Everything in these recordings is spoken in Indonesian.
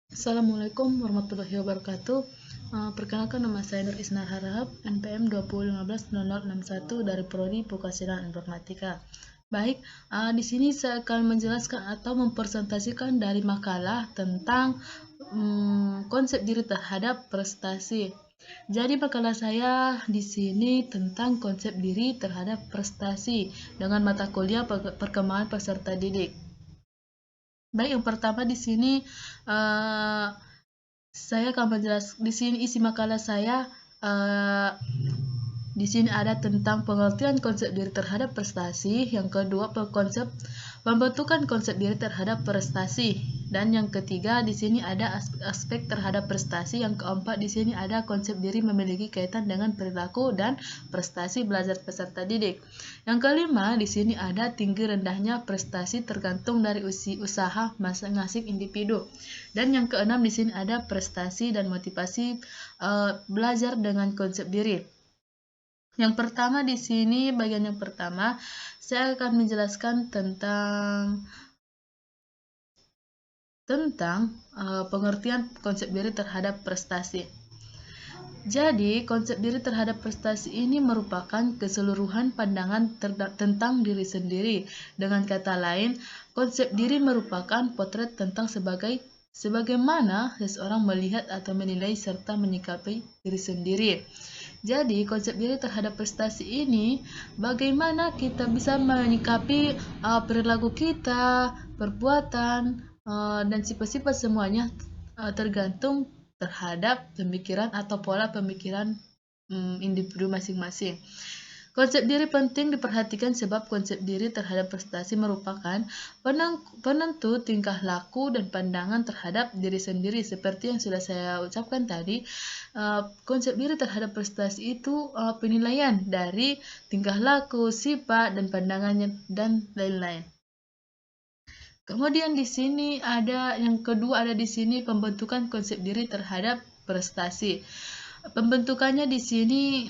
Assalamualaikum warahmatullahi wabarakatuh. Perkenalkan, nama saya Nur Isnar Harahap, NPM 20150061 dari Prodi Vokasial Informatika. Baik, di sini saya akan menjelaskan atau mempresentasikan dari makalah tentang konsep diri terhadap prestasi. Jadi makalah saya di sini tentang konsep diri terhadap prestasi dengan mata kuliah perkembangan peserta didik. Baik, yang pertama di sini saya akan menjelaskan di sini isi makalah saya. Di sini ada tentang pengertian konsep diri terhadap prestasi, yang kedua pembentukan konsep diri terhadap prestasi, dan yang ketiga di sini ada aspek terhadap prestasi, yang keempat di sini ada konsep diri memiliki kaitan dengan perilaku dan prestasi belajar peserta didik. Yang kelima di sini ada tinggi rendahnya prestasi tergantung dari usaha masing-masing individu. Dan yang keenam di sini ada prestasi dan motivasi belajar dengan konsep diri. Yang pertama di sini, bagian yang pertama, saya akan menjelaskan tentang pengertian konsep diri terhadap prestasi. Jadi, konsep diri terhadap prestasi ini merupakan keseluruhan pandangan tentang diri sendiri. Dengan kata lain, konsep diri merupakan potret tentang sebagaimana seseorang melihat atau menilai serta menyikapi diri sendiri. Jadi, konsep diri terhadap prestasi ini, bagaimana kita bisa menyikapi perilaku kita, perbuatan, dan sifat-sifat semuanya tergantung terhadap pemikiran atau pola pemikiran individu masing-masing. Konsep diri penting diperhatikan sebab konsep diri terhadap prestasi merupakan penentu tingkah laku dan pandangan terhadap diri sendiri. Seperti yang sudah saya ucapkan tadi, konsep diri terhadap prestasi itu penilaian dari tingkah laku, sifat, dan pandangannya, dan lain-lain. Kemudian di sini ada yang kedua, ada di sini pembentukan konsep diri terhadap prestasi. Pembentukannya di sini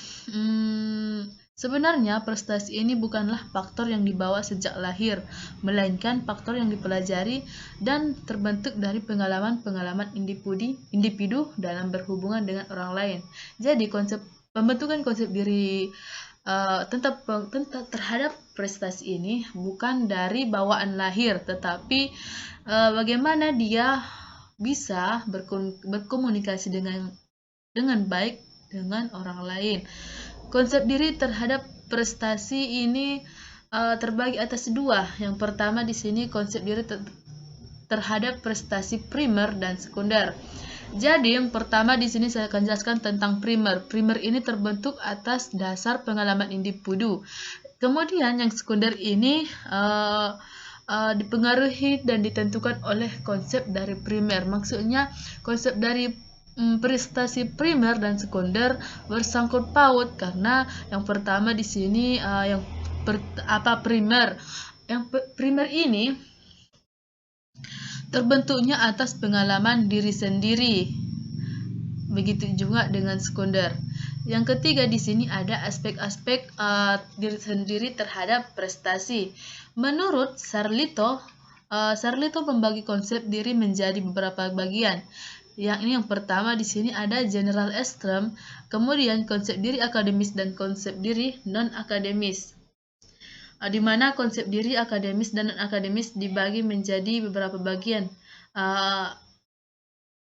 sebenarnya prestasi ini bukanlah faktor yang dibawa sejak lahir, melainkan faktor yang dipelajari dan terbentuk dari pengalaman-pengalaman individu dalam berhubungan dengan orang lain. Jadi pembentukan konsep diri terhadap prestasi ini bukan dari bawaan lahir, tetapi bagaimana dia bisa berkomunikasi dengan baik dengan orang lain. Konsep diri terhadap prestasi ini terbagi atas dua. Yang pertama di sini konsep diri terhadap prestasi primer dan sekunder. Jadi yang pertama di sini saya akan jelaskan tentang primer. Primer ini terbentuk atas dasar pengalaman individu. Kemudian yang sekunder ini dipengaruhi dan ditentukan oleh konsep dari primer. Maksudnya konsep dari prestasi primer dan sekunder bersangkut paut, karena yang pertama di sini primer. Yang primer ini terbentuknya atas pengalaman diri sendiri. Begitu juga dengan sekunder. Yang ketiga di sini ada aspek-aspek diri sendiri terhadap prestasi. Menurut Sarlito membagi konsep diri menjadi beberapa bagian. Yang pertama di sini ada general extreme, kemudian konsep diri akademis dan konsep diri non-akademis. Di mana konsep diri akademis dan non-akademis dibagi menjadi beberapa bagian.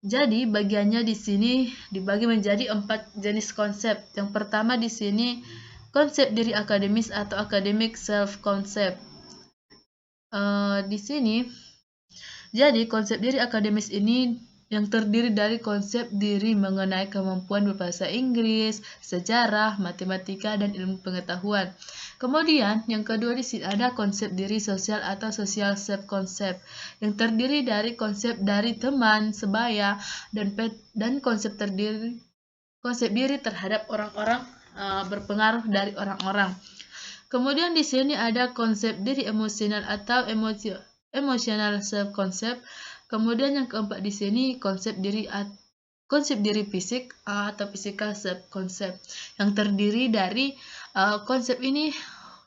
Jadi bagiannya di sini dibagi menjadi 4 jenis konsep. Yang pertama di sini konsep diri akademis atau academic self concept. Di sini, jadi konsep diri akademis ini yang terdiri dari konsep diri mengenai kemampuan berbahasa Inggris, sejarah, matematika, dan ilmu pengetahuan. Kemudian yang kedua di sini ada konsep diri sosial atau social self concept yang terdiri dari konsep dari teman, sebaya, dan konsep diri terhadap orang-orang berpengaruh dari orang-orang. Kemudian di sini ada konsep diri emosional atau emotional self concept. Kemudian yang keempat di sini konsep diri fisik atau physical self concept yang terdiri dari konsep ini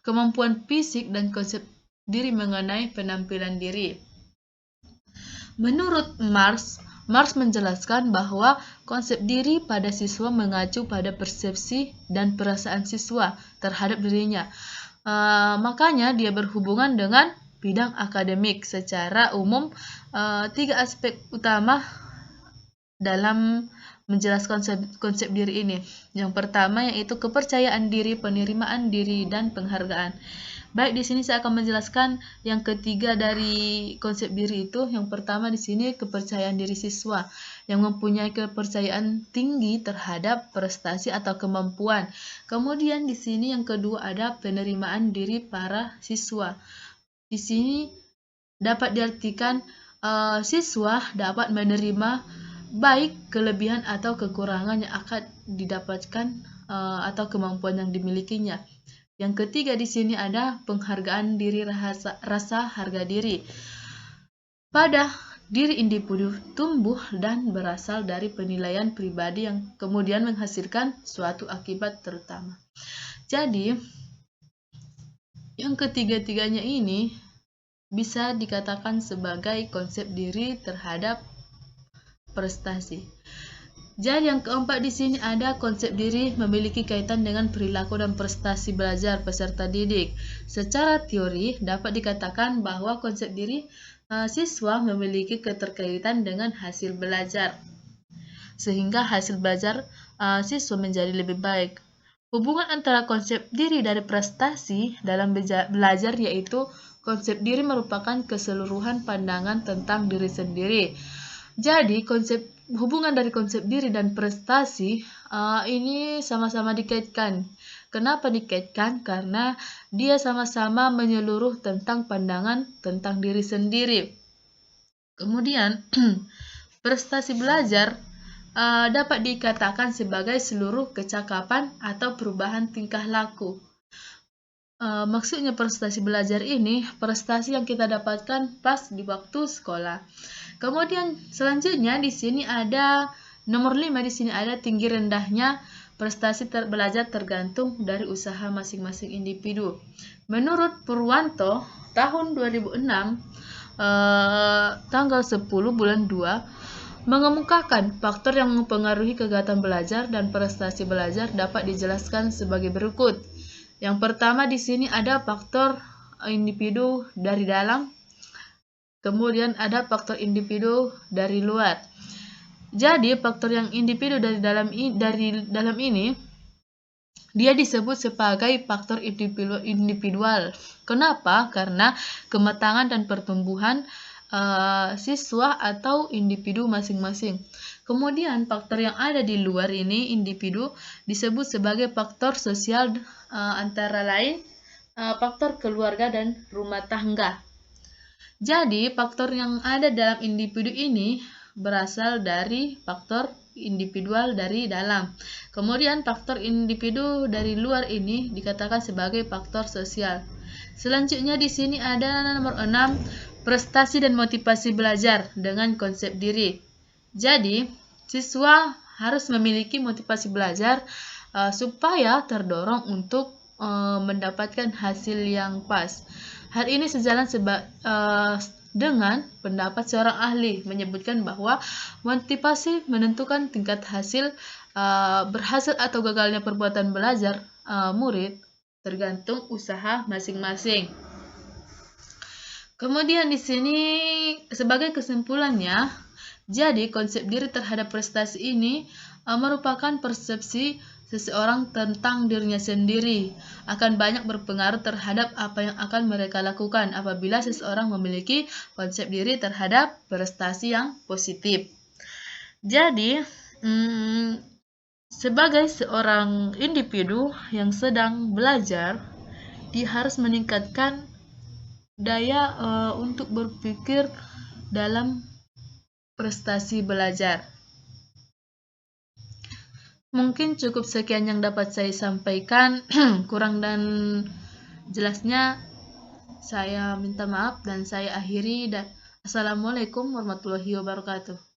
kemampuan fisik dan konsep diri mengenai penampilan diri. Menurut Mars, Marx menjelaskan bahwa konsep diri pada siswa mengacu pada persepsi dan perasaan siswa terhadap dirinya. Makanya dia berhubungan dengan bidang akademik. Secara umum, 3 aspek utama dalam menjelaskan konsep diri ini. Yang pertama yaitu kepercayaan diri, penerimaan diri, dan penghargaan. Baik, di sini saya akan menjelaskan yang ketiga dari konsep diri itu. Yang pertama di sini kepercayaan diri siswa yang mempunyai kepercayaan tinggi terhadap prestasi atau kemampuan. Kemudian di sini yang kedua ada penerimaan diri para siswa. Di sini dapat diartikan siswa dapat menerima baik kelebihan atau kekurangan yang akan didapatkan atau kemampuan yang dimilikinya. Yang ketiga di sini ada penghargaan diri, rasa harga diri. Pada diri individu tumbuh dan berasal dari penilaian pribadi yang kemudian menghasilkan suatu akibat terutama. Jadi, yang ketiga-tiganya ini bisa dikatakan sebagai konsep diri terhadap prestasi. Jadi yang keempat di sini ada konsep diri memiliki kaitan dengan perilaku dan prestasi belajar peserta didik. Secara teori dapat dikatakan bahwa konsep diri siswa memiliki keterkaitan dengan hasil belajar, sehingga hasil belajar siswa menjadi lebih baik. Hubungan antara konsep diri dari prestasi dalam belajar yaitu konsep diri merupakan keseluruhan pandangan tentang diri sendiri. Jadi hubungan dari konsep diri dan prestasi ini sama-sama dikaitkan. Kenapa dikaitkan? Karena dia sama-sama menyeluruh tentang pandangan tentang diri sendiri. Kemudian prestasi belajar dapat dikatakan sebagai seluruh kecakapan atau perubahan tingkah laku. Maksudnya prestasi belajar ini prestasi yang kita dapatkan pas di waktu sekolah. Kemudian selanjutnya di sini ada nomor 5, di sini ada tinggi rendahnya prestasi belajar tergantung dari usaha masing-masing individu. Menurut Purwanto tahun 2006 tanggal 10 bulan 2 mengemukakan faktor yang mempengaruhi kegiatan belajar dan prestasi belajar dapat dijelaskan sebagai berikut. Yang pertama di sini ada faktor individu dari dalam. Kemudian ada faktor individu dari luar. Jadi faktor yang individu dari dalam ini dia disebut sebagai faktor individual. Kenapa? Karena kematangan dan pertumbuhan siswa atau individu masing-masing. Kemudian faktor yang ada di luar ini individu disebut sebagai faktor sosial, antara lain faktor keluarga dan rumah tangga. Jadi, faktor yang ada dalam individu ini berasal dari faktor individual dari dalam. Kemudian, faktor individu dari luar ini dikatakan sebagai faktor sosial. Selanjutnya di sini ada nomor 6, prestasi dan motivasi belajar dengan konsep diri. Jadi, siswa harus memiliki motivasi belajar supaya terdorong untuk mendapatkan hasil yang pas. Hal ini sejalan dengan pendapat seorang ahli menyebutkan bahwa motivasi menentukan tingkat hasil berhasil atau gagalnya perbuatan belajar murid tergantung usaha masing-masing. Kemudian di sini sebagai kesimpulannya, jadi konsep diri terhadap prestasi ini merupakan persepsi seseorang tentang dirinya sendiri, akan banyak berpengaruh terhadap apa yang akan mereka lakukan apabila seseorang memiliki konsep diri terhadap prestasi yang positif. Jadi, sebagai seorang individu yang sedang belajar, dia harus meningkatkan daya untuk berpikir dalam prestasi belajar. Mungkin cukup sekian yang dapat saya sampaikan. Kurang dan jelasnya saya minta maaf dan saya akhiri. Assalamualaikum warahmatullahi wabarakatuh.